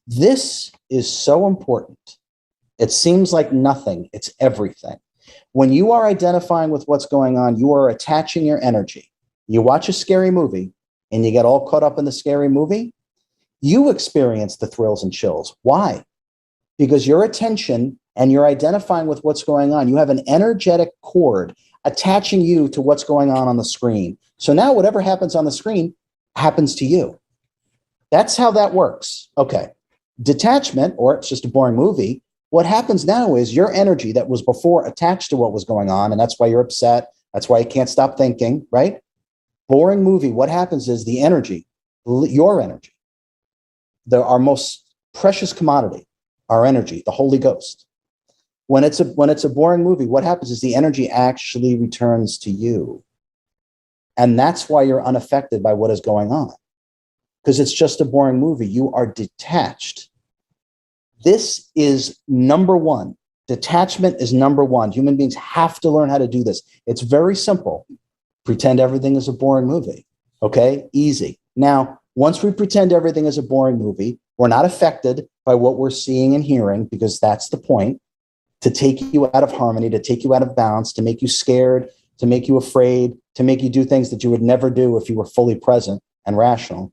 This is so important. It seems like nothing, it's everything. When you are identifying with what's going on, you are attaching your energy. You watch a scary movie and you get all caught up in the scary movie, you experience the thrills and chills. Why? Because your attention and you're identifying with what's going on. You have an energetic cord attaching you to what's going on the screen. So now whatever happens on the screen happens to you. That's how that works. Okay. Detachment, or it's just a boring movie. What happens now is your energy that was before attached to what was going on, and that's why you're upset. That's why you can't stop thinking, right? Boring movie. What happens is the energy, your energy, our most precious commodity, our energy, the Holy Ghost. When it's a boring movie, what happens is the energy actually returns to you. And that's why you're unaffected by what is going on. Because it's just a boring movie. You are detached. This is number one. Detachment is number one. Human beings have to learn how to do this. It's very simple. Pretend everything is a boring movie. Okay? Easy. Now, once we pretend everything is a boring movie, we're not affected by what we're seeing and hearing, because that's the point, to take you out of harmony, to take you out of balance, to make you scared, to make you afraid, to make you do things that you would never do if you were fully present and rational.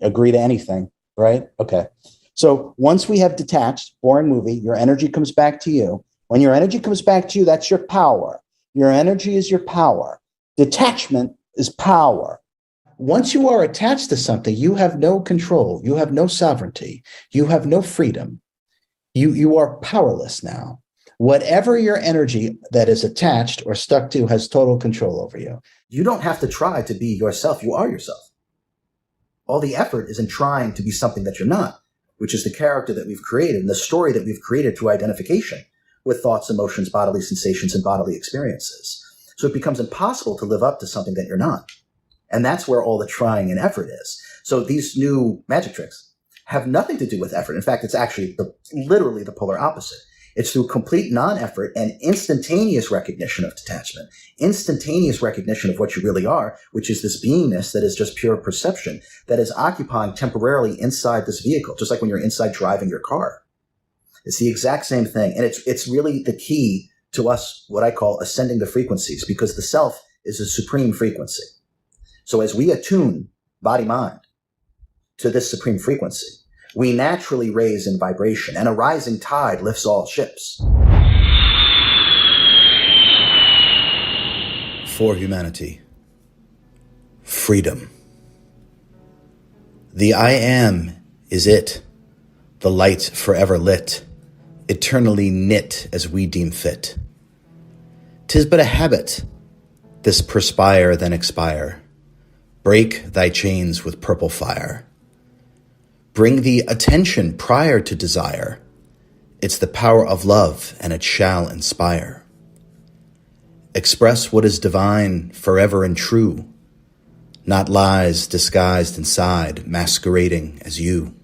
Agree to anything, right? Okay. So once we have detached, boring movie, your energy comes back to you. When your energy comes back to you, that's your power. Your energy is your power. Detachment is power. Once you are attached to something, you have no control. You have no sovereignty. You have no freedom. You are powerless now. Whatever your energy that is attached or stuck to has total control over you. You don't have to try to be yourself. You are yourself. All the effort is in trying to be something that you're not, which is the character that we've created and the story that we've created through identification with thoughts, emotions, bodily sensations, and bodily experiences. So it becomes impossible to live up to something that you're not. And that's where all the trying and effort is. So these new magic tricks have nothing to do with effort. In fact, it's actually literally the polar opposite. It's through complete non-effort and instantaneous recognition of detachment, instantaneous recognition of what you really are, which is this beingness that is just pure perception, that is occupying temporarily inside this vehicle, just like when you're inside driving your car. It's the exact same thing. And it's really the key to us, what I call ascending the frequencies, because the self is a supreme frequency. So as we attune body-mind to this supreme frequency, we naturally raise in vibration, and a rising tide lifts all ships. For humanity. Freedom. The I am is it, the light forever lit, eternally knit as we deem fit. 'Tis but a habit, this perspire then expire. Break thy chains with purple fire. Bring the attention prior to desire. It's the power of love, and it shall inspire. Express what is divine, forever and true, not lies disguised inside, masquerading as you.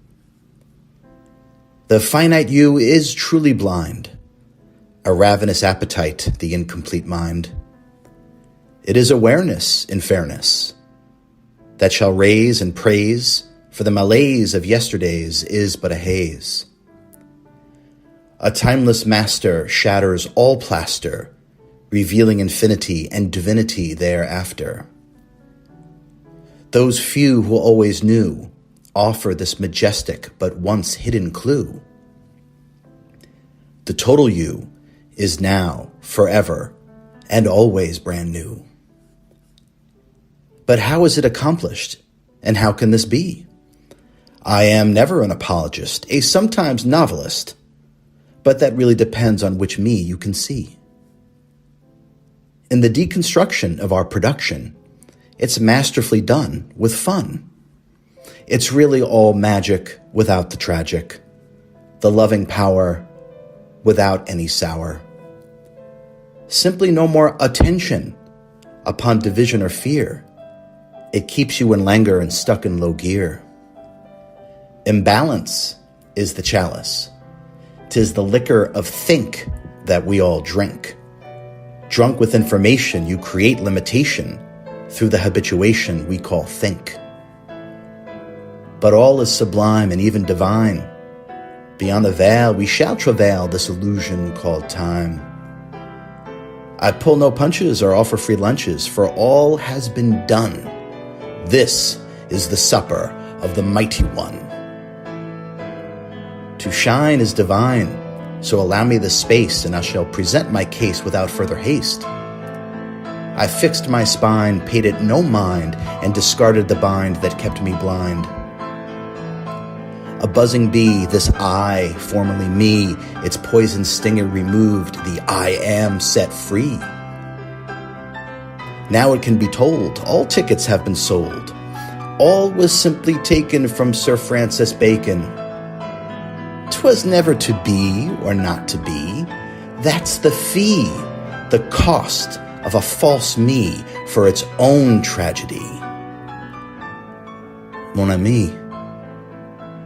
The finite you is truly blind, a ravenous appetite, the incomplete mind. It is awareness in fairness that shall raise and praise, for the malaise of yesterdays is but a haze. A timeless master shatters all plaster, revealing infinity and divinity thereafter. Those few who always knew offer this majestic but once hidden clue. The total you is now, forever, and always brand new. But how is it accomplished, and how can this be? I am never an apologist, a sometimes novelist, but that really depends on which me you can see. In the deconstruction of our production, it's masterfully done with fun. It's really all magic without the tragic, the loving power without any sour. Simply no more attention upon division or fear. It keeps you in languor and stuck in low gear. Imbalance is the chalice. 'Tis the liquor of think that we all drink. Drunk with information, you create limitation through the habituation we call think. But all is sublime and even divine Beyond the veil, we shall travail this illusion called time. I pull no punches or offer free lunches, for all has been done. This is the supper of the mighty one. To shine is divine, so allow me the space, and I shall present my case without further haste. I fixed my spine, paid it no mind, and discarded the bind that kept me blind. A buzzing bee, this I, formerly me, its poison stinger removed, the I am set free. Now it can be told, all tickets have been sold. All was simply taken from Sir Francis Bacon. 'Twas never to be or not to be. That's the fee, the cost of a false me for its own tragedy. Mon ami,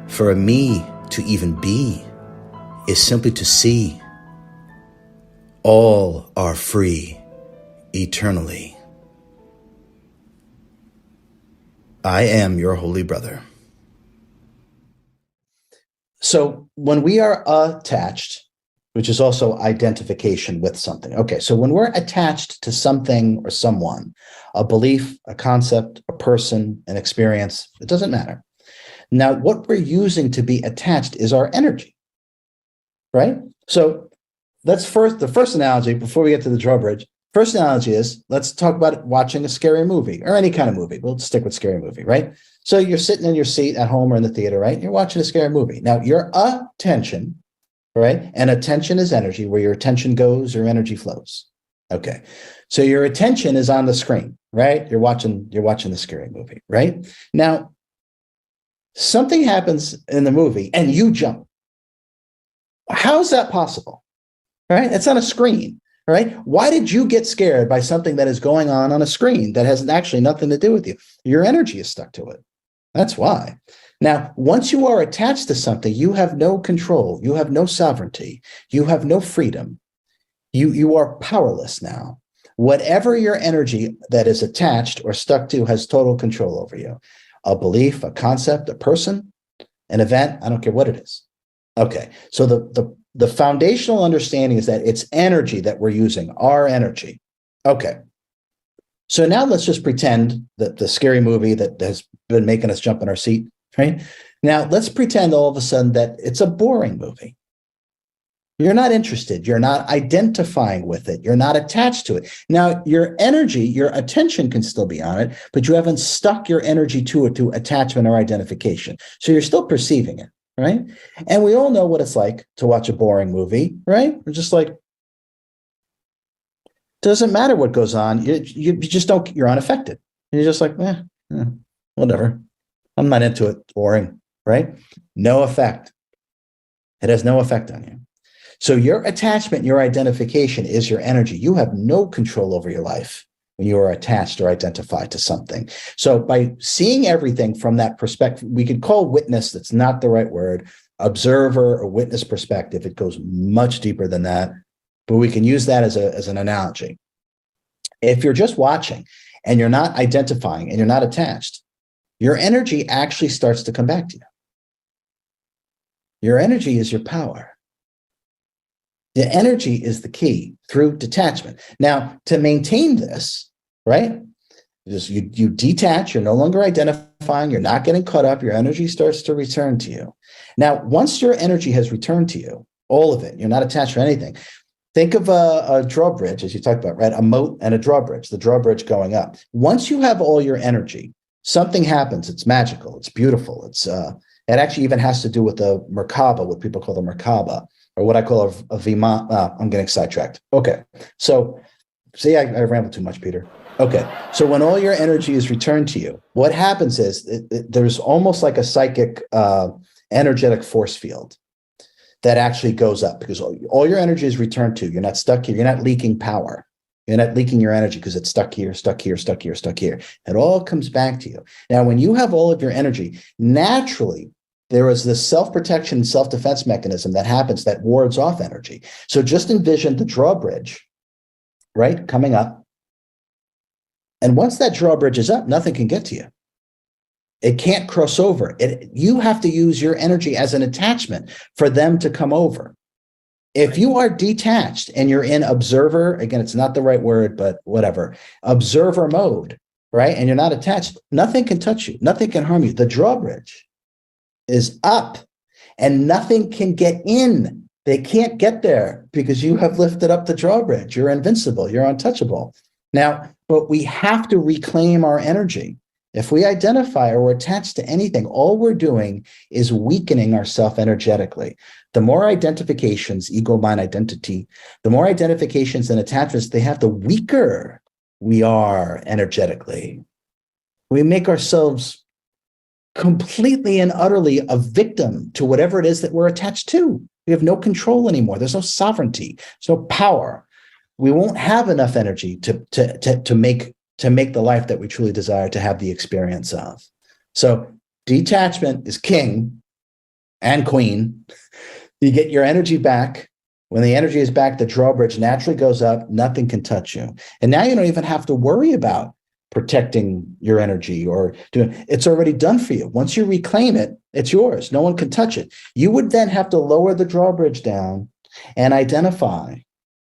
for a me to even be is simply to see. All are free eternally. I am your holy brother. So when we are attached, which is also identification with something. Okay, so when we're attached to something or someone, a belief, a concept, a person, an experience, it doesn't matter. Now, what we're using to be attached is our energy, right? So the first analogy, before we get to the drawbridge, first analogy is, let's talk about watching a scary movie or any kind of movie. We'll stick with scary movie, right? So you're sitting in your seat at home or in the theater, right? You're watching a scary movie. Now, your attention, right? And attention is energy. Where your attention goes, your energy flows. Okay. So your attention is on the screen, right? You're watching the scary movie, right? Now, something happens in the movie and you jump. How is that possible? Right? It's on a screen, right? Why did you get scared by something that is going on a screen that has actually nothing to do with you? Your energy is stuck to it. That's why. Now, once you are attached to something, you have no control. You have no sovereignty. You have no freedom. You are powerless now. Whatever your energy that is attached or stuck to has total control over you. A belief, a concept, a person, an event, I don't care what it is. Okay, so the foundational understanding is that it's energy that we're using, our energy. Okay, so now let's just pretend that the scary movie that has been making us jump in our seat, right? Now let's pretend all of a sudden that it's a boring movie. You're not interested. You're not identifying with it. You're not attached to it. Now, your energy, your attention can still be on it, but you haven't stuck your energy to it, to attachment or identification. So you're still perceiving it, right? And we all know what it's like to watch a boring movie, right? We're just like, doesn't matter what goes on. You just don't, you're unaffected. You're just like, whatever. I'm not into it. Boring, right? No effect. It has no effect on you. So your attachment, your identification is your energy. You have no control over your life when you are attached or identified to something. So by seeing everything from that perspective, we could call witness, that's not the right word, observer or witness perspective. It goes much deeper than that, but we can use that as an analogy. If you're just watching and you're not identifying and you're not attached, your energy actually starts to come back to you. Your energy is your power. The energy is the key through detachment. Now, to maintain this, right? Just you detach, you're no longer identifying, you're not getting caught up, your energy starts to return to you. Now, once your energy has returned to you, all of it, you're not attached to anything. Think of a drawbridge, as you talked about, right? A moat and a drawbridge, the drawbridge going up. Once you have all your energy, something happens. It's magical. It's beautiful. It actually even has to do with the Merkaba, what people call the Merkaba, or what I call a Vima. I'm getting sidetracked. Okay. So see, I rambled too much, Peter. Okay. So when all your energy is returned to you, what happens is there's almost like a psychic energetic force field that actually goes up because all your energy is returned to you. You're not stuck here. You're not leaking power. You're not leaking your energy because it's stuck here, stuck here, stuck here, stuck here. It all comes back to you. Now, when you have all of your energy, naturally, there is this self-protection, self-defense mechanism that happens that wards off energy. So just envision the drawbridge, right, coming up. And once that drawbridge is up, nothing can get to you. It can't cross over. You have to use your energy as an attachment for them to come over. If you are detached and you're in observer, again, it's not the right word, but whatever, observer mode, right? And you're not attached, nothing can touch you, nothing can harm you. The drawbridge is up and nothing can get in. They can't get there because you have lifted up the drawbridge. You're invincible, you're untouchable. Now, but we have to reclaim our energy. If we identify or we're attached to anything, all we're doing is weakening ourselves energetically. The more identifications, ego, mind, identity, the more identifications and attachments they have, the weaker we are energetically. We make ourselves completely and utterly a victim to whatever it is that we're attached to. We have no control anymore. There's no sovereignty. There's no power. We won't have enough energy to make the life that we truly desire to have the experience of. So detachment is king and queen. You get your energy back. When the energy is back, the drawbridge naturally goes up. Nothing can touch you. And now you don't even have to worry about protecting your energy or doing it's already done for you. Once you reclaim it, it's yours. No one can touch it. You would then have to lower the drawbridge down and identify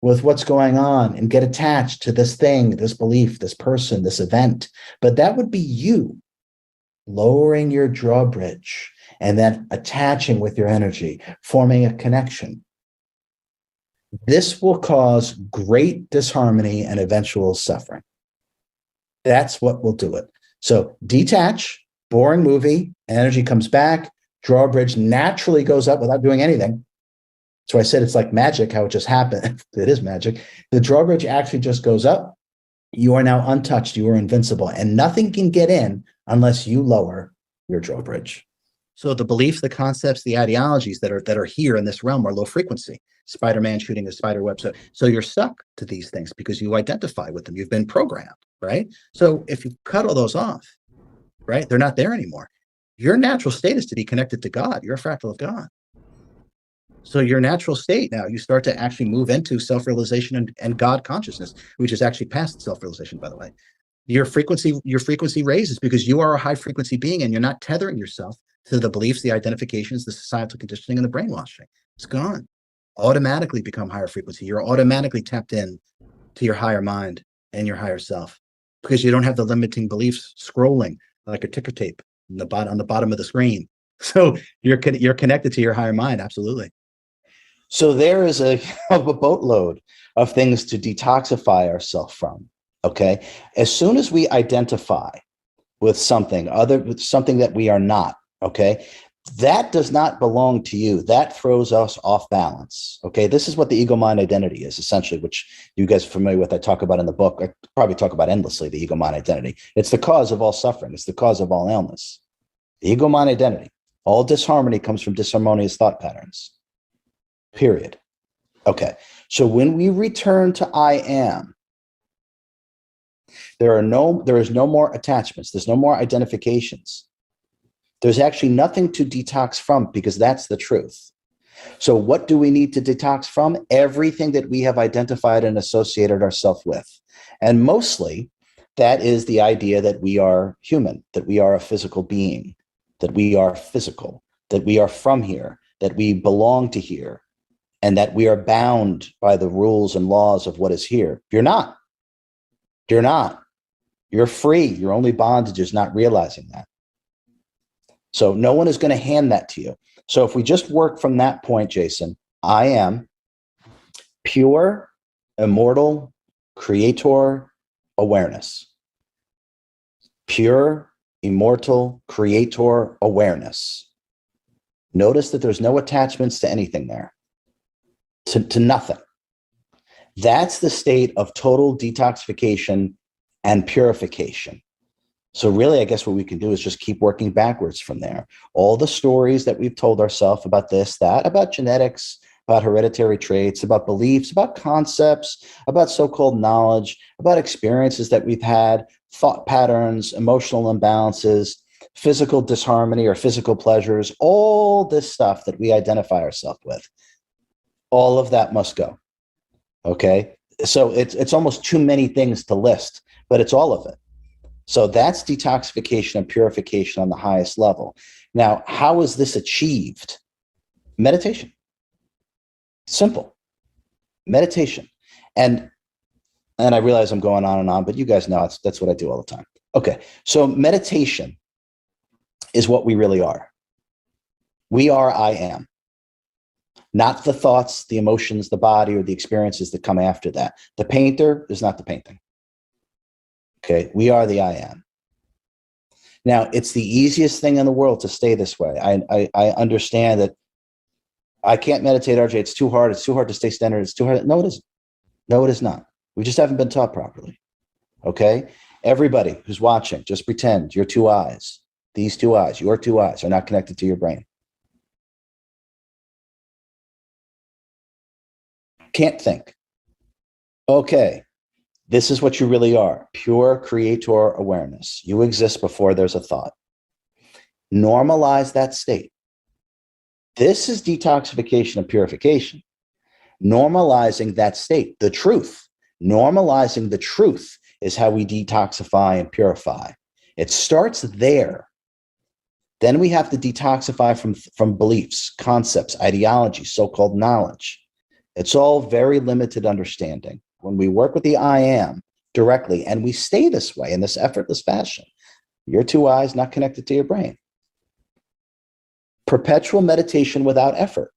with what's going on and get attached to this thing, this belief, this person, this event. But that would be you lowering your drawbridge and then attaching with your energy, forming a connection. This will cause great disharmony and eventual suffering. That's what will do it. So detach, boring movie, energy comes back, drawbridge naturally goes up without doing anything. So I said it's like magic, how it just happened. It is magic. The drawbridge actually just goes up. You are now untouched. You are invincible. And nothing can get in unless you lower your drawbridge. So the beliefs, the concepts, the ideologies that are here in this realm are low frequency. Spider-Man shooting a spider web. So you're stuck to these things because you identify with them. You've been programmed, right? So if you cut all those off, right, they're not there anymore. Your natural state is to be connected to God. You're a fractal of God. So your natural state now, you start to actually move into self-realization and God consciousness, which is actually past self-realization, by the way. Your frequency raises because you are a high frequency being and you're not tethering yourself to the beliefs, the identifications, the societal conditioning, and the brainwashing. It's gone. Automatically become higher frequency. You're automatically tapped in to your higher mind and your higher self because you don't have the limiting beliefs scrolling like a ticker tape on the bottom of the screen. So you're connected to your higher mind. Absolutely. So there is a boatload of things to detoxify ourselves from. Okay. As soon as we identify with something that we are not, okay, that does not belong to you. That throws us off balance. Okay. This is what the ego mind identity is essentially, which you guys are familiar with. I talk about in the book. I probably talk about endlessly the ego mind identity. It's the cause of all suffering. It's the cause of all illness. The ego mind identity. All disharmony comes from disharmonious thought patterns. Period. Okay. So when we return to I am, there is no more attachments. There's no more identifications. There's actually nothing to detox from because that's the truth. So what do we need to detox from? Everything that we have identified and associated ourselves with. And mostly that is the idea that we are human, that we are a physical being, that we are physical, that we are from here, that we belong to here, and that we are bound by the rules and laws of what is here. You're not. You're not. You're free. Your only bondage is not realizing that. So no one is going to hand that to you. So if we just work from that point, Jason, I am pure, immortal, creator awareness. Pure, immortal, creator awareness. Notice that there's no attachments to anything there, to nothing. That's the state of total detoxification and purification. So really, I guess what we can do is just keep working backwards from there. All the stories that we've told ourselves about this, that, about genetics, about hereditary traits, about beliefs, about concepts, about so-called knowledge, about experiences that we've had, thought patterns, emotional imbalances, physical disharmony or physical pleasures, all this stuff that we identify ourselves with, all of that must go. Okay? So it's almost too many things to list, but it's all of it. So that's detoxification and purification on the highest level. Now, how is this achieved? Meditation. Simple. Meditation. And I realize I'm going on and on, but you guys know that's what I do all the time. Okay, so meditation is what we really are. We are I am. Not the thoughts, the emotions, the body, or the experiences that come after that. The painter is not the painting. Okay, we are the I am. Now, it's the easiest thing in the world to stay this way. I understand that I can't meditate, RJ. It's too hard. It's too hard to stay centered. It's too hard. No, it isn't. No, it is not. We just haven't been taught properly. Okay? Everybody who's watching, just pretend your two eyes, these two eyes, your two eyes are not connected to your brain. Can't think. Okay. This is what you really are. Pure creator awareness. You exist before there's a thought. Normalize that state. This is detoxification and purification. Normalizing that state, the truth. Normalizing the truth is how we detoxify and purify. It starts there. Then we have to detoxify from beliefs, concepts, ideologies, so-called knowledge. It's all very limited understanding. When we work with the I am directly, and we stay this way in this effortless fashion, your two eyes not connected to your brain. Perpetual meditation without effort.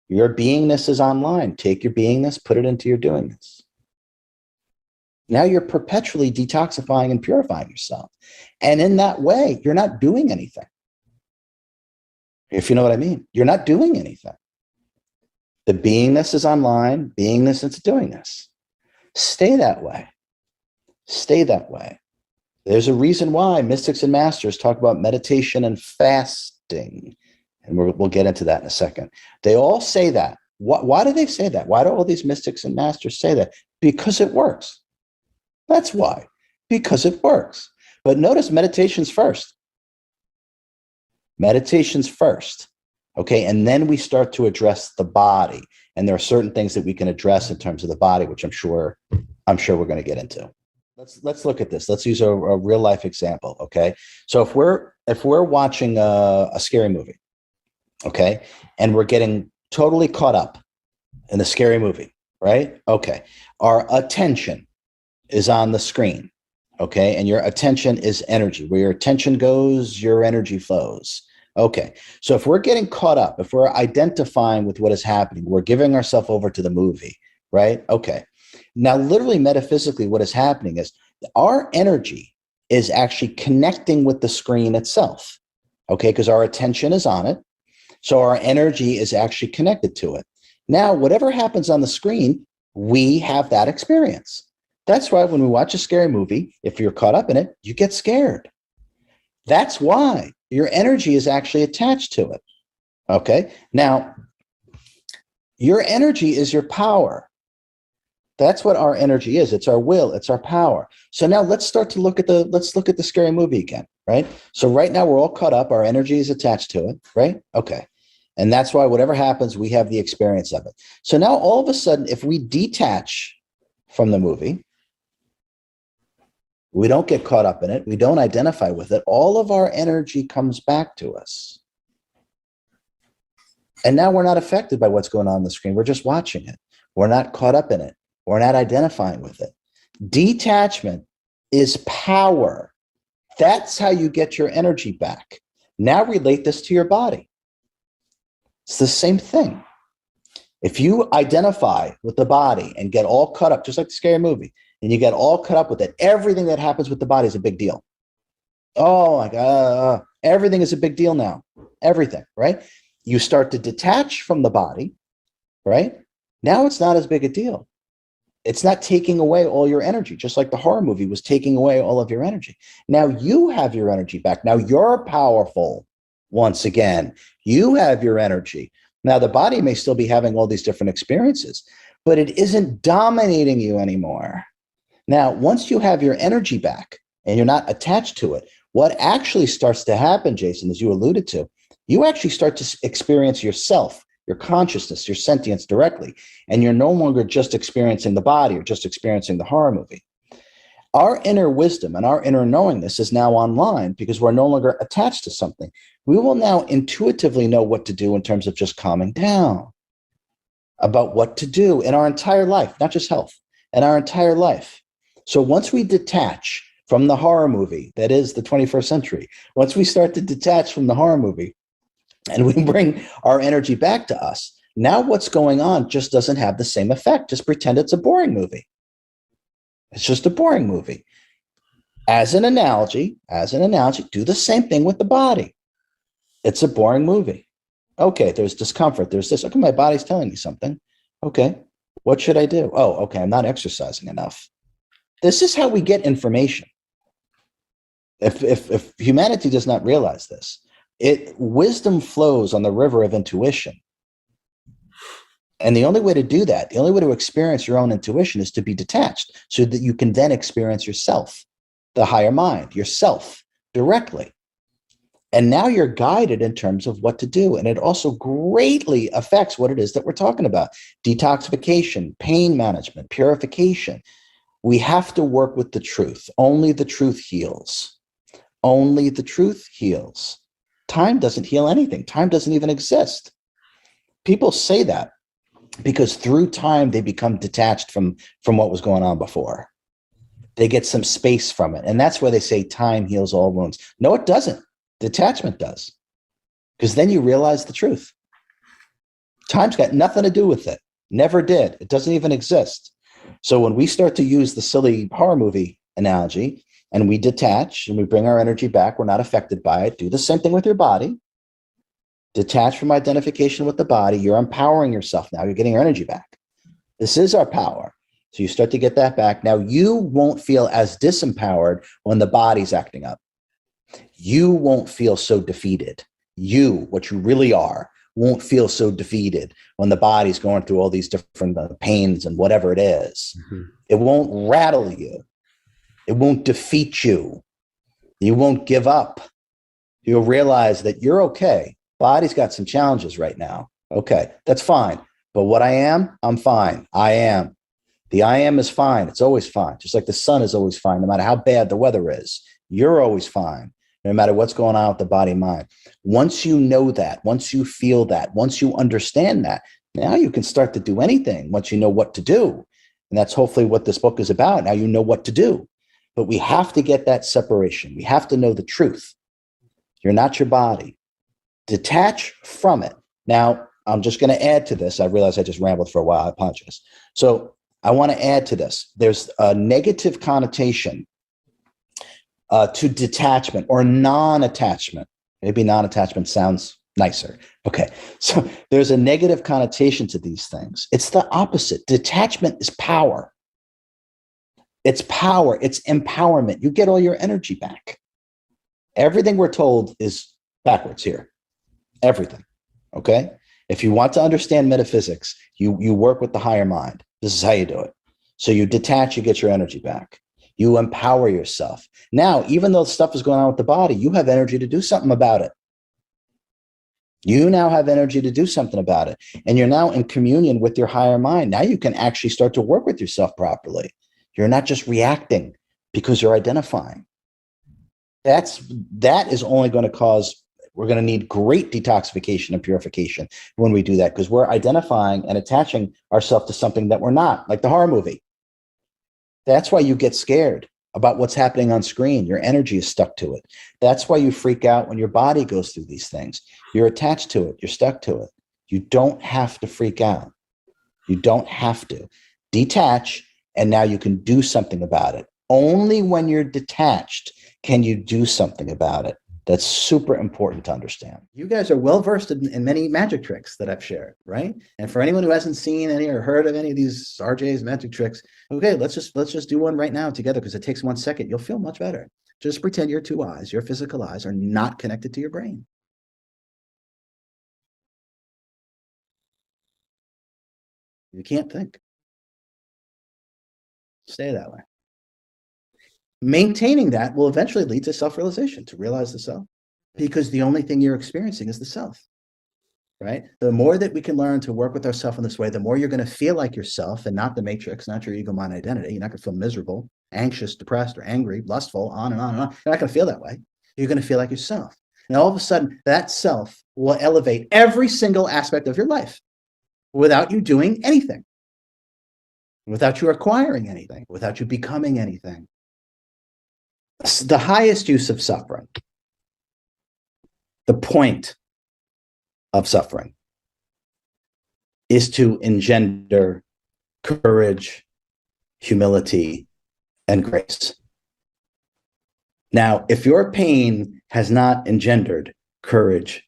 Your beingness is online. Take your beingness, put it into your doingness. Now you're perpetually detoxifying and purifying yourself. And in that way, you're not doing anything. If you know what I mean, you're not doing anything. The beingness is online, beingness into doingness. Stay that way. Stay that way. There's a reason why mystics and masters talk about meditation and fasting. And we'll get into that in a second. They all say that. Why do they say that? Why do all these mystics and masters say that? Because it works. That's why. Because it works. But notice meditation's first. Meditation's first. Okay, and then we start to address the body. And there are certain things that we can address in terms of the body, which I'm sure we're going to get into. Let's look at this. Let's use a real life example. Okay, so if we're watching a scary movie, okay, and we're getting totally caught up in the scary movie, right? Okay, our attention is on the screen, okay, and your attention is energy. Where your attention goes, your energy flows. Okay, so if we're getting caught up, if we're identifying with what is happening, we're giving ourselves over to the movie, right? Okay, now literally metaphysically what is happening is our energy is actually connecting with the screen itself, okay, because our attention is on it. So our energy is actually connected to it. Now, whatever happens on the screen, we have that experience. That's why when we watch a scary movie, if you're caught up in it, you get scared. That's why your energy is actually attached to it. Okay. Now, your energy is your power. That's what our energy is. It's our will. It's our power. So now let's start to look at the scary movie again, right? So right now we're all caught up. Our energy is attached to it, right? Okay. And that's why whatever happens, we have the experience of it. So now all of a sudden, if we detach from the movie, we don't get caught up in it. We don't identify with it. All of our energy comes back to us. And now we're not affected by what's going on the screen. We're just watching it. We're not caught up in it. We're not identifying with it. Detachment is power. That's how you get your energy back. Now relate this to your body. It's the same thing. If you identify with the body and get all caught up, just like the scary movie, and you get all caught up with it, everything that happens with the body is a big deal. Oh my God, everything is a big deal now. Everything, right? You start to detach from the body, right? Now it's not as big a deal. It's not taking away all your energy, just like the horror movie was taking away all of your energy. Now you have your energy back. Now you're powerful once again. You have your energy. Now the body may still be having all these different experiences, but it isn't dominating you anymore. Now, once you have your energy back and you're not attached to it, what actually starts to happen, Jason, as you alluded to, you actually start to experience yourself, your consciousness, your sentience directly. And you're no longer just experiencing the body or just experiencing the horror movie. Our inner wisdom and our inner knowingness is now online because we're no longer attached to something. We will now intuitively know what to do in terms of just calming down, about what to do in our entire life, not just health, in our entire life. So once we detach from the horror movie that is the 21st century, once we start to detach from the horror movie and we bring our energy back to us, now what's going on just doesn't have the same effect. Just pretend it's a boring movie. It's just a boring movie. As an analogy, do the same thing with the body. It's a boring movie. Okay, there's discomfort. There's this. Okay, my body's telling me something. Okay, what should I do? Oh, okay, I'm not exercising enough. This is how we get information. If humanity does not realize this, wisdom flows on the river of intuition. And the only way to do that, the only way to experience your own intuition is to be detached so that you can then experience yourself, the higher mind, yourself directly. And now you're guided in terms of what to do. And it also greatly affects what it is that we're talking about. Detoxification, pain management, purification. We have to work with the truth. Only the truth heals. Only the truth heals. Time doesn't heal anything. Time doesn't even exist. People say that because through time, they become detached from what was going on before. They get some space from it. And that's where they say time heals all wounds. No, it doesn't. Detachment does. Because then you realize the truth. Time's got nothing to do with it. Never did. It doesn't even exist. So when we start to use the silly horror movie analogy and we detach and we bring our energy back, we're not affected by it. Do the same thing with your body. Detach from identification with the body. You're empowering yourself now. You're getting your energy back. This is our power. So you start to get that back. Now you won't feel as disempowered when the body's acting up. You won't feel so defeated. You, what you really are, won't feel so defeated when the body's going through all these different pains and whatever it is. Mm-hmm. It won't rattle you. It won't defeat you. You won't give up. You'll realize that you're okay. Body's got some challenges right now. Okay, that's fine. But what I am, I'm fine. I am. The I am is fine. It's always fine. Just like the sun is always fine, no matter how bad the weather is. You're always fine, no matter what's going on with the body and mind. Once you know that, once you feel that, once you understand that, now you can start to do anything once you know what to do. And that's hopefully what this book is about. Now you know what to do. But we have to get that separation. We have to know the truth. You're not your body. Detach from it. Now, I'm just going to add to this. I realize I just rambled for a while. I apologize. So I want to add to this. There's a negative connotation to detachment or non-attachment. Maybe non-attachment sounds nicer. Okay. So there's a negative connotation to these things. It's the opposite. Detachment is power. It's power. It's empowerment. You get all your energy back. Everything we're told is backwards here. Everything. Okay. If you want to understand metaphysics, you work with the higher mind. This is how you do it. So you detach, you get your energy back. You empower yourself. Now, even though stuff is going on with the body, you have energy to do something about it. You now have energy to do something about it. And you're now in communion with your higher mind. Now you can actually start to work with yourself properly. You're not just reacting because you're identifying. That is only going to cause, we're going to need great detoxification and purification when we do that, because we're identifying and attaching ourselves to something that we're not, like the horror movie. That's why you get scared about what's happening on screen. Your energy is stuck to it. That's why you freak out when your body goes through these things. You're attached to it. You're stuck to it. You don't have to freak out. You don't have to. Detach, and now you can do something about it. Only when you're detached can you do something about it. That's super important to understand. You guys are well versed in many magic tricks that I've shared, right? And for anyone who hasn't seen any or heard of any of these RJ's magic tricks, okay, let's just do one right now together, because it takes 1 second. You'll feel much better. Just pretend your two eyes, your physical eyes, are not connected to your brain. You can't think. Stay that way. Maintaining that will eventually lead to self-realization, to realize the self, because the only thing you're experiencing is the self. right? The more that we can learn to work with ourselves in this way, the more you're going to feel like yourself and not the matrix, not your ego, mind, identity. You're not going to feel miserable, anxious, depressed, or angry, lustful, on and on and on. You're not going to feel that way. You're going to feel like yourself. And all of a sudden, that self will elevate every single aspect of your life without you doing anything, without you acquiring anything, without you becoming anything. The highest use of suffering, the point of suffering, is to engender courage, humility, and grace. Now, if your pain has not engendered courage,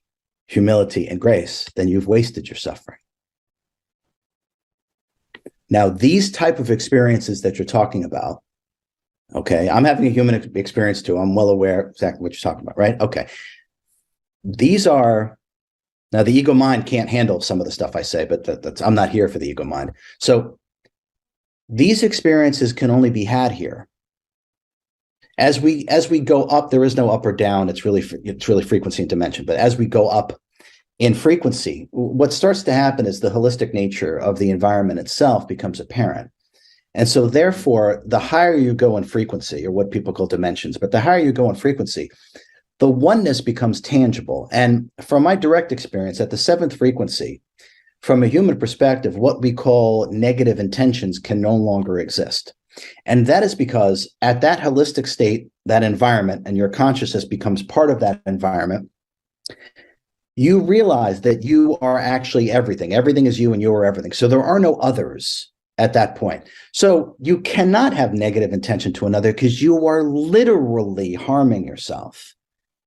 humility, and grace, then you've wasted your suffering. Now, these type of experiences that you're talking about, okay, I'm having a human experience too. I'm well aware exactly what you're talking about, right? Okay. These are, now the ego mind can't handle some of the stuff I say, but I'm not here for the ego mind. So these experiences can only be had here. As we go up, there is no up or down. It's really frequency and dimension. But as we go up in frequency, what starts to happen is the holistic nature of the environment itself becomes apparent. And so therefore, the higher you go in frequency, or what people call dimensions, but the higher you go in frequency, the oneness becomes tangible. And from my direct experience at the 7th frequency, from a human perspective, what we call negative intentions can no longer exist. And that is because at that holistic state, that environment, and your consciousness becomes part of that environment, you realize that you are actually everything. Everything is you and you are everything. So there are no others at that point. So you cannot have negative intention to another because you are literally harming yourself.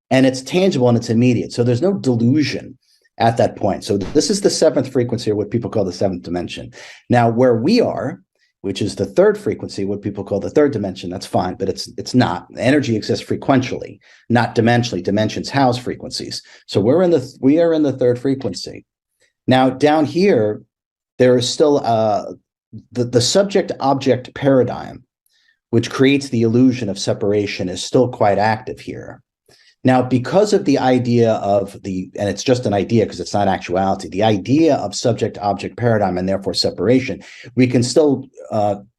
And it's tangible and it's immediate. So there's no delusion at that point. So this is the 7th frequency, or what people call the 7th dimension. Now, where we are, which is the 3rd frequency, what people call the 3rd dimension, that's fine, but it's not. Energy exists frequentially, not dimensionally. Dimensions house frequencies. So we are in the 3rd frequency. Now, down here, there is still the subject-object paradigm, which creates the illusion of separation, is still quite active here. Now, because of the idea of and it's just an idea because it's not actuality, the idea of subject-object paradigm and therefore separation, we can still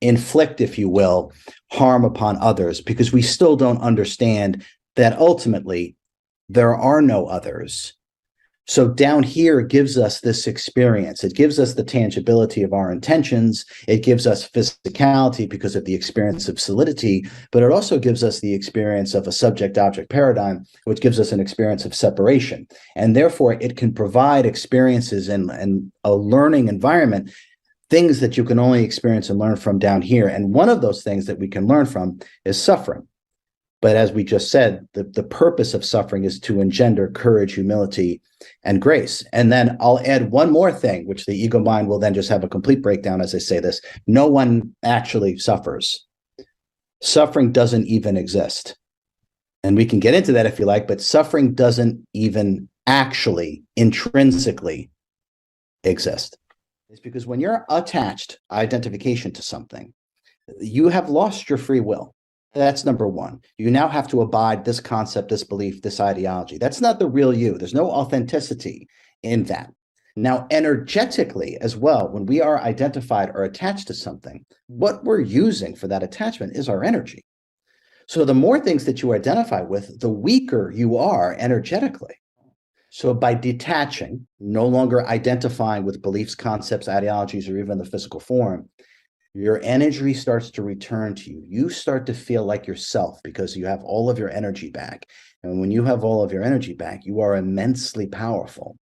inflict, if you will, harm upon others because we still don't understand that ultimately there are no others. So down here gives us this experience. It gives us the tangibility of our intentions. It gives us physicality because of the experience of solidity, but it also gives us the experience of a subject-object paradigm, which gives us an experience of separation. And therefore, it can provide experiences and a learning environment, things that you can only experience and learn from down here. And one of those things that we can learn from is suffering. But as we just said, the purpose of suffering is to engender courage, humility, and grace. And then I'll add one more thing, which the ego mind will then just have a complete breakdown as I say this. No one actually suffers. Suffering doesn't even exist. And we can get into that if you like, but suffering doesn't even actually intrinsically exist. It's because when you're attached identification to something, you have lost your free will. That's number one. You now have to abide this concept, this belief, this ideology. That's not the real you. There's no authenticity in that. Now, energetically as well, when we are identified or attached to something, what we're using for that attachment is our energy. So the more things that you identify with, the weaker you are energetically. So by detaching, no longer identifying with beliefs, concepts, ideologies, or even the physical form, your energy starts to return to you. You start to feel like yourself because you have all of your energy back. And when you have all of your energy back, you are immensely powerful.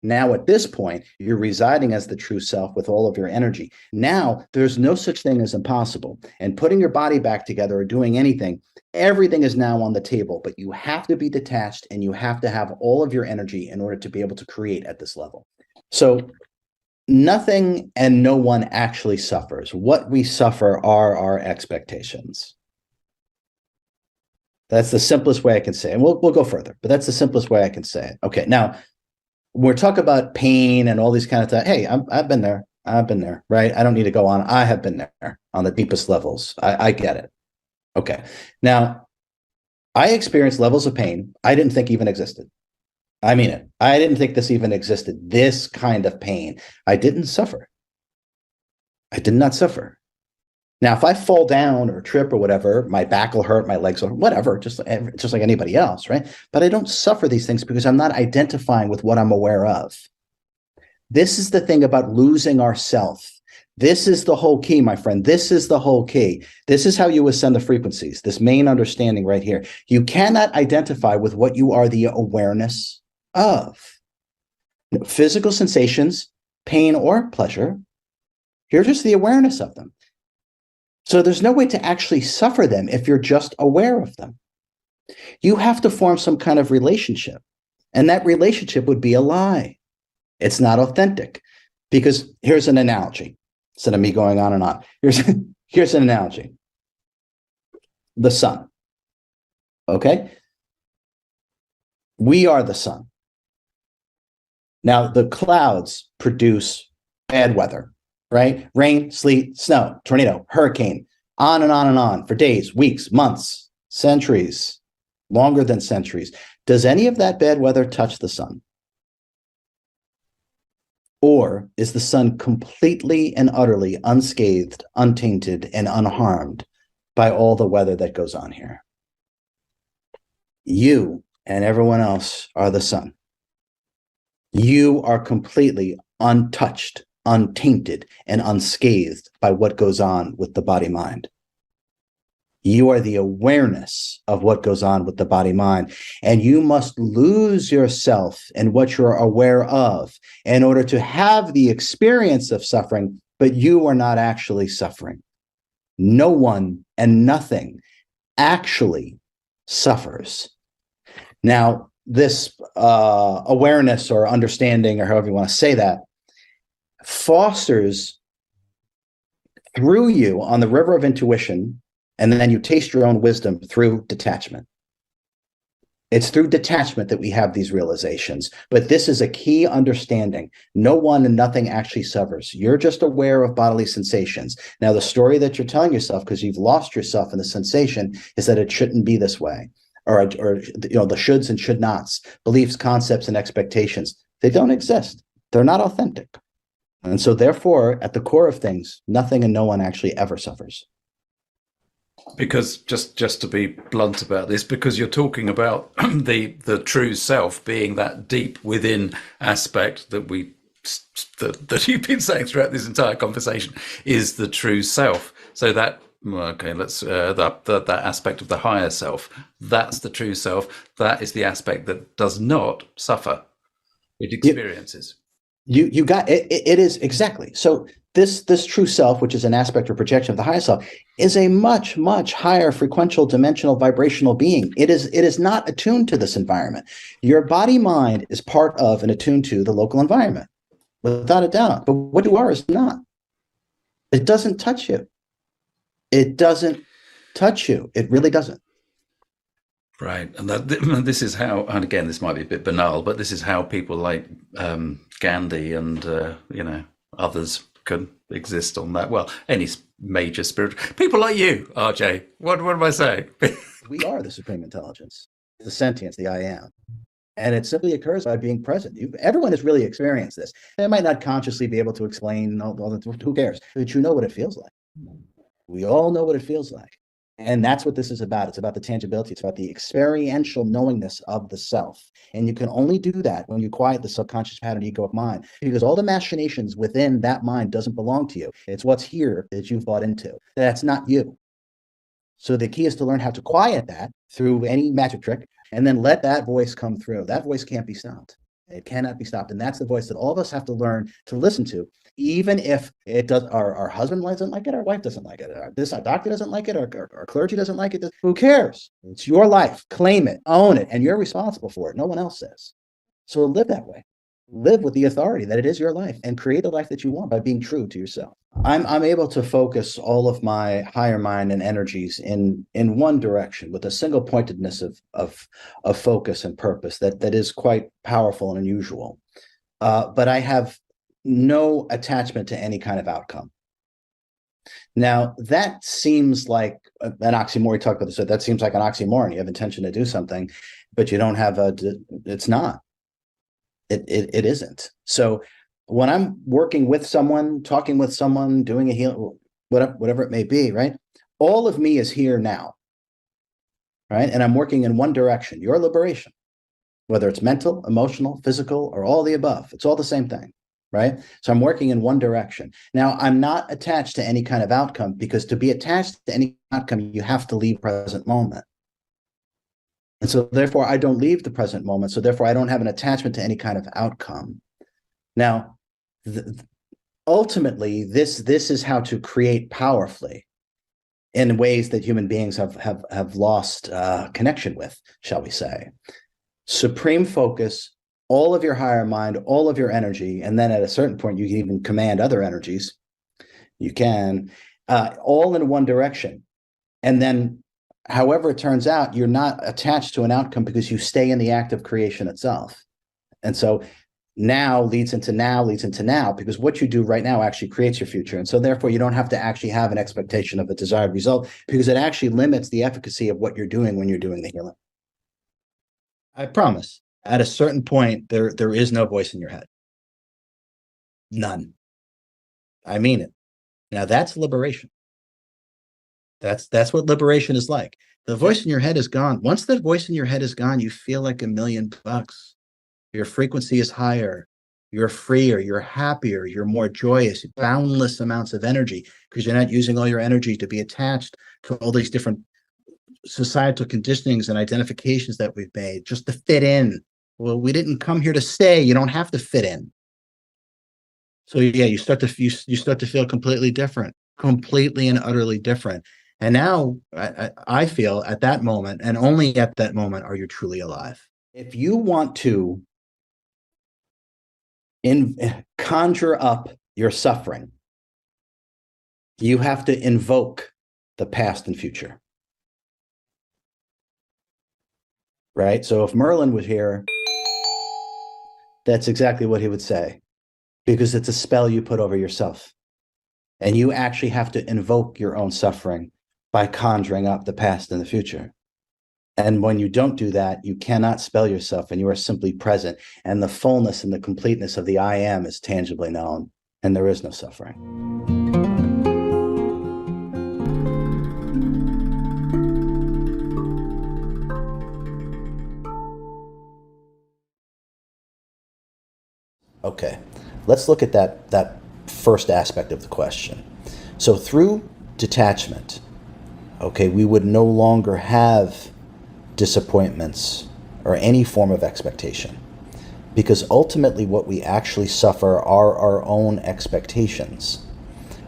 Now, at this point, you're residing as the true self with all of your energy. Now, there's no such thing as impossible. And putting your body back together or doing anything, everything is now on the table. But you have to be detached and you have to have all of your energy in order to be able to create at this level. So nothing and no one actually suffers. What we suffer are our expectations. That's the simplest way I can say it. And we'll go further, but that's the simplest way I can say it. Okay, now, when we're talking about pain and all these kind of things, hey, I've been there. I've been there, right? I don't need to go on. I have been there on the deepest levels. I get it. Okay. Now, I experienced levels of pain I didn't think even existed. I mean it. I didn't think this even existed. This kind of pain. I didn't suffer. I did not suffer. Now, if I fall down or trip or whatever, my back will hurt, my legs will hurt, whatever, just like anybody else, right? But I don't suffer these things because I'm not identifying with what I'm aware of. This is the thing about losing ourself. This is the whole key, my friend. This is the whole key. This is how you ascend the frequencies, this main understanding right here. You cannot identify with what you are the awareness of. Physical sensations, pain or pleasure, you're just the awareness of them. So there's no way to actually suffer them if you're just aware of them. You have to form some kind of relationship, and that relationship would be a lie. It's not authentic, because here's an analogy. Instead of me going on and on, here's an analogy. The sun. Okay? We are the sun. Now, the clouds produce bad weather, right? Rain, sleet, snow, tornado, hurricane, on and on and on for days, weeks, months, centuries, longer than centuries. Does any of that bad weather touch the sun? Or is the sun completely and utterly unscathed, untainted, and unharmed by all the weather that goes on here? You and everyone else are the sun. You are completely untouched, untainted, and unscathed by what goes on with the body-mind. You are the awareness of what goes on with the body-mind, and you must lose yourself in what you're aware of in order to have the experience of suffering, but you are not actually suffering. No one and nothing actually suffers. Now, this awareness or understanding, or however you want to say that, fosters through you on the river of intuition, and then you taste your own wisdom through detachment. It's through detachment that we have these realizations. But this is a key understanding. No one and nothing actually suffers. You're just aware of bodily sensations. Now, the story that you're telling yourself, because you've lost yourself in the sensation, is that it shouldn't be this way. Or the shoulds and should nots, beliefs, concepts, and expectations. They don't exist. They're not authentic. And so therefore, at the core of things, nothing and no one actually ever suffers. Because just to be blunt about this, because you're talking about the true self being that deep within aspect that that you've been saying throughout this entire conversation is the true self. So that that aspect of the higher self, that's the true self. That is the aspect that does not suffer. It experiences. You got it. It is exactly so. This true self, which is an aspect or projection of the higher self, is a much, much higher frequential, dimensional, vibrational being. It is not attuned to this environment. Your body mind is part of and attuned to the local environment, without a doubt. But what you are is not. It doesn't touch you. It doesn't touch you. It really doesn't. Right. And this is how, and again, this might be a bit banal, but this is how people like Gandhi and, others can exist on that. Well, any major spiritual people like you, RJ. What am I saying? We are the supreme intelligence, the sentience, the I am. And it simply occurs by being present. Everyone has really experienced this. They might not consciously be able to explain, who cares? But you know what it feels like. We all know what it feels like. And that's what this is about. It's about the tangibility. It's about the experiential knowingness of the self. And you can only do that when you quiet the subconscious pattern ego of mind, because all the machinations within that mind doesn't belong to you. It's what's here that you've bought into. That's not you. So the key is to learn how to quiet that through any magic trick, and then let that voice come through. That voice can't be stopped. It cannot be stopped. And that's the voice that all of us have to learn to listen to, even if it does. Our husband doesn't like it, our wife doesn't like it, our doctor doesn't like it, our clergy doesn't like it. Who cares? It's your life. Claim it, own it, and you're responsible for it. No one else says. So live that way. Live with the authority that it is your life, and create the life that you want by being true to yourself. I'm able to focus all of my higher mind and energies in one direction with a single pointedness of focus and purpose that is quite powerful and unusual. But I have no attachment to any kind of outcome. Now, that seems like an oxymoron. We talked about this. That seems like an oxymoron. You have intention to do something, but you don't have it's not. It isn't. So when I'm working with someone, talking with someone, doing a heal, whatever it may be, right? All of me is here now, right? And I'm working in one direction, your liberation, whether it's mental, emotional, physical, or all the above. It's all the same thing, right? So I'm working in one direction. Now, I'm not attached to any kind of outcome, because to be attached to any outcome, you have to leave present moment. And so therefore, I don't leave the present moment. So therefore, I don't have an attachment to any kind of outcome. Now, ultimately, this is how to create powerfully in ways that human beings have lost connection with, shall we say. Supreme focus, all of your higher mind, all of your energy, and then at a certain point, you can even command other energies. You can, all in one direction. And then, however it turns out, you're not attached to an outcome, because you stay in the act of creation itself. And so now leads into now, because what you do right now actually creates your future. And so therefore, you don't have to actually have an expectation of a desired result, because it actually limits the efficacy of what you're doing when you're doing the healing. I promise, at a certain point, there is no voice in your head. None. I mean it. Now that's liberation. That's what liberation is like. The voice in your head is gone. Once that voice in your head is gone, you feel like $1,000,000. Your frequency is higher. You're freer. You're happier. You're more joyous. Boundless amounts of energy, because you're not using all your energy to be attached to all these different societal conditionings and identifications that we've made just to fit in. Well, we didn't come here to stay. You don't have to fit in. So yeah, you start to feel completely different, completely and utterly different. And now I feel at that moment, and only at that moment, are you truly alive. If you want to conjure up your suffering, you have to invoke the past and future. Right? So if Merlin was here, that's exactly what he would say, because it's a spell you put over yourself. And you actually have to invoke your own suffering by conjuring up the past and the future. And when you don't do that, you cannot spell yourself, and you are simply present. And the fullness and the completeness of the I am is tangibly known, and there is no suffering. Okay, let's look at that first aspect of the question. So through detachment, okay, we would no longer have disappointments or any form of expectation, because ultimately what we actually suffer are our own expectations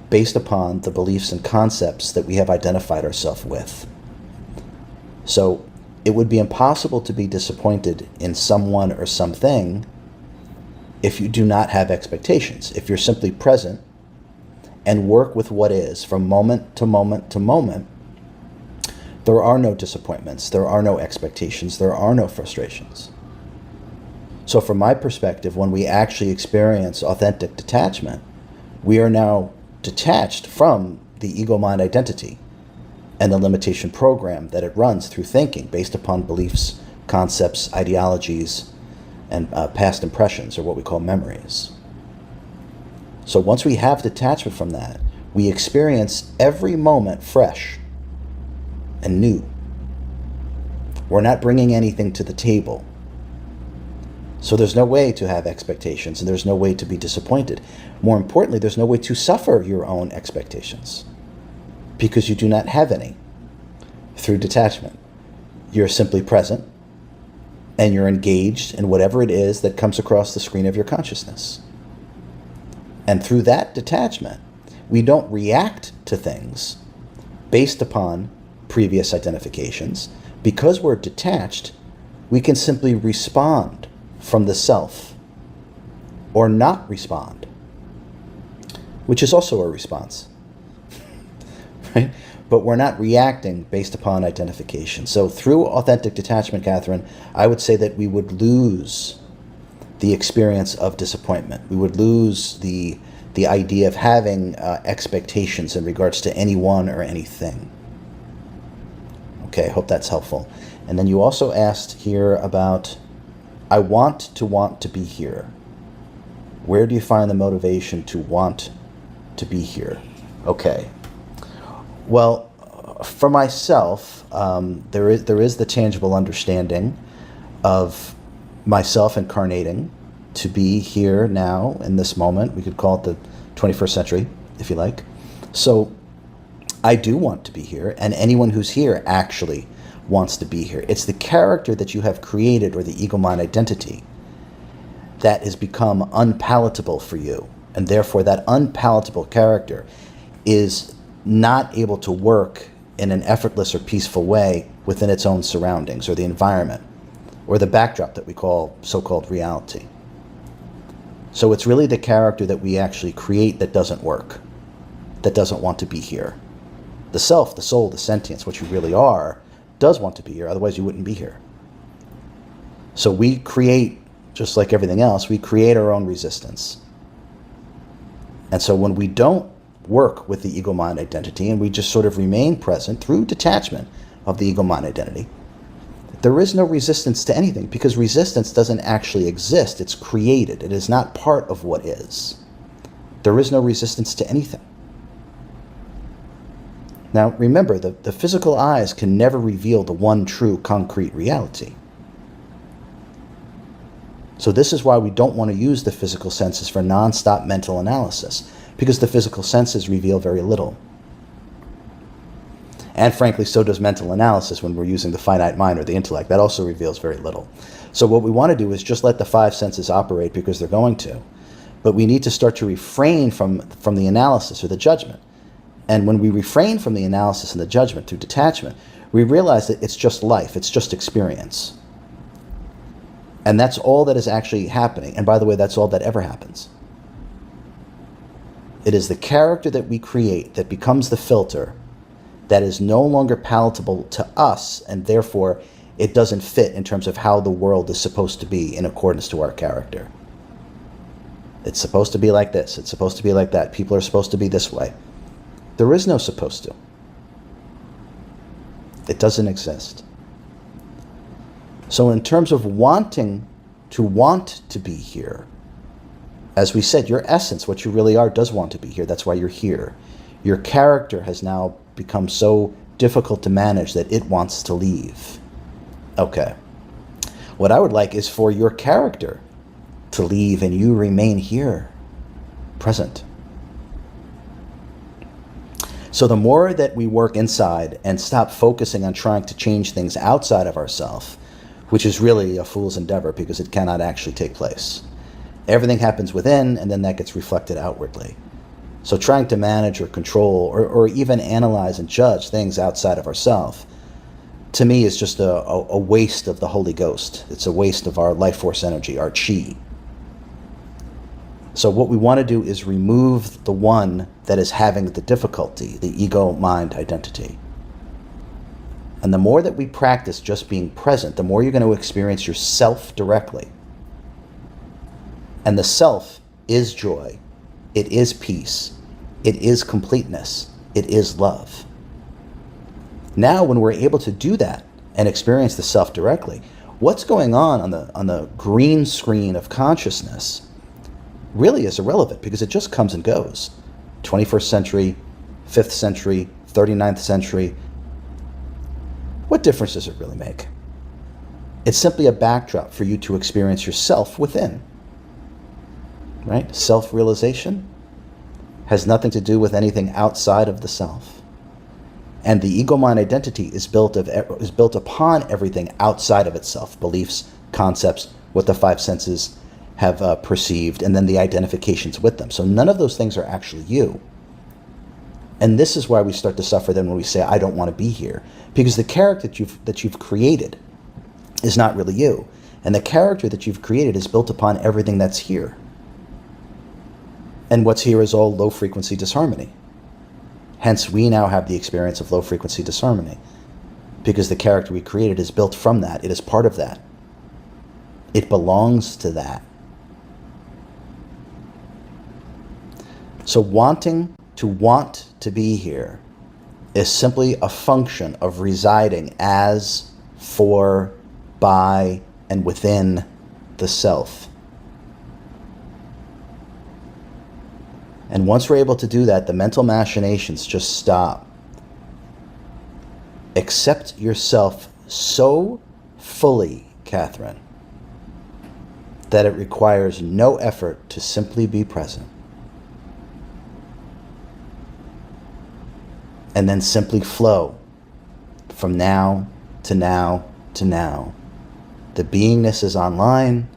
based upon the beliefs and concepts that we have identified ourselves with. So it would be impossible to be disappointed in someone or something if you do not have expectations. If you're simply present and work with what is from moment to moment to moment, there are no disappointments, there are no expectations, there are no frustrations. So from my perspective, when we actually experience authentic detachment, we are now detached from the ego-mind identity and the limitation program that it runs through thinking based upon beliefs, concepts, ideologies, and past impressions, or what we call memories. So once we have detachment from that, we experience every moment fresh and new. We're not bringing anything to the table. So there's no way to have expectations, and there's no way to be disappointed. More importantly, there's no way to suffer your own expectations, because you do not have any through detachment. You're simply present, and you're engaged in whatever it is that comes across the screen of your consciousness. And through that detachment, we don't react to things based upon previous identifications. Because we're detached, we can simply respond from the self, or not respond, which is also a response, right? But we're not reacting based upon identification. So through authentic detachment, Catherine, I would say that we would lose the experience of disappointment. We would lose the idea of having expectations in regards to anyone or anything. Okay, I hope that's helpful. And then you also asked here about I want to be here. Where do you find the motivation to want to be here? Okay. Well, for myself, there is the tangible understanding of myself incarnating to be here now in this moment. We could call it the 21st century, if you like. So I do want to be here, and anyone who's here actually wants to be here. It's the character that you have created, or the ego mind identity, that has become unpalatable for you. And therefore that unpalatable character is not able to work in an effortless or peaceful way within its own surroundings, or the environment, or the backdrop that we call so-called reality. So it's really the character that we actually create that doesn't work, that doesn't want to be here. The self, the soul, the sentience, what you really are, does want to be here, otherwise you wouldn't be here. So we create, just like everything else, we create our own resistance. And so when we don't work with the ego mind identity, and we just sort of remain present through detachment of the ego mind identity, there is no resistance to anything, because resistance doesn't actually exist. It's created. It is not part of what is. There is no resistance to anything. Now, remember, the physical eyes can never reveal the one true concrete reality. So this is why we don't want to use the physical senses for non-stop mental analysis, because the physical senses reveal very little. And frankly, so does mental analysis when we're using the finite mind or the intellect. That also reveals very little. So what we want to do is just let the five senses operate, because they're going to. But we need to start to refrain from the analysis or the judgment. And when we refrain from the analysis and the judgment through detachment, we realize that it's just life, it's just experience. And that's all that is actually happening. And by the way, that's all that ever happens. It is the character that we create that becomes the filter that is no longer palatable to us, and therefore it doesn't fit in terms of how the world is supposed to be in accordance to our character. It's supposed to be like this, it's supposed to be like that, people are supposed to be this way. There is no supposed to. It doesn't exist. So in terms of wanting to be here, as we said, your essence, what you really are, does want to be here. That's why you're here. Your character has now become so difficult to manage that it wants to leave. Okay. What I would like is for your character to leave and you remain here, present. So the more that we work inside and stop focusing on trying to change things outside of ourselves, which is really a fool's endeavor, because it cannot actually take place. Everything happens within, and then that gets reflected outwardly. So trying to manage or control or even analyze and judge things outside of ourselves, to me, is just a waste of the Holy Ghost. It's a waste of our life force energy, our chi. So what we want to do is remove the one that is having the difficulty, the ego mind identity. And the more that we practice just being present, the more you're going to experience yourself directly. And the self is joy. It is peace. It is completeness. It is love. Now, when we're able to do that and experience the self directly, what's going on the green screen of consciousness really is irrelevant, because it just comes and goes. 21st century, 5th century, 39th century. What difference does it really make? It's simply a backdrop for you to experience yourself within. Right? Self-realization has nothing to do with anything outside of the self. And the ego-mind identity is built upon everything outside of itself. Beliefs, concepts, what the five senses have perceived, and then the identifications with them. So none of those things are actually you. And this is why we start to suffer then when we say, I don't want to be here. Because the character that you've created is not really you. And the character that you've created is built upon everything that's here. And what's here is all low-frequency disharmony. Hence, we now have the experience of low-frequency disharmony, because the character we created is built from that. It is part of that. It belongs to that. So wanting to be here is simply a function of residing as, for, by, and within the self. And once we're able to do that, the mental machinations just stop. Accept yourself so fully, Catherine, that it requires no effort to simply be present. And then simply flow from now to now to now. The beingness is online,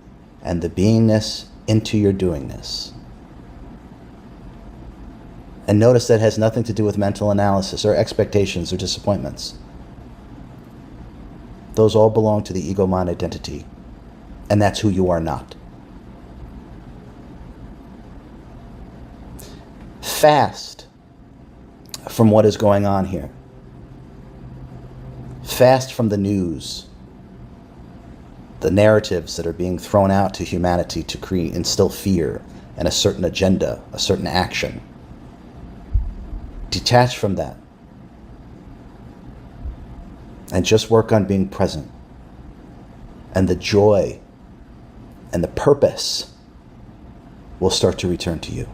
and the beingness into your doingness. And notice that has nothing to do with mental analysis or expectations or disappointments. Those all belong to the ego mind identity, and that's who you are not. Fast from what is going on here. Fast from the news, the narratives that are being thrown out to humanity to instill fear and a certain agenda, a certain action. Detach from that and just work on being present, and the joy and the purpose will start to return to you.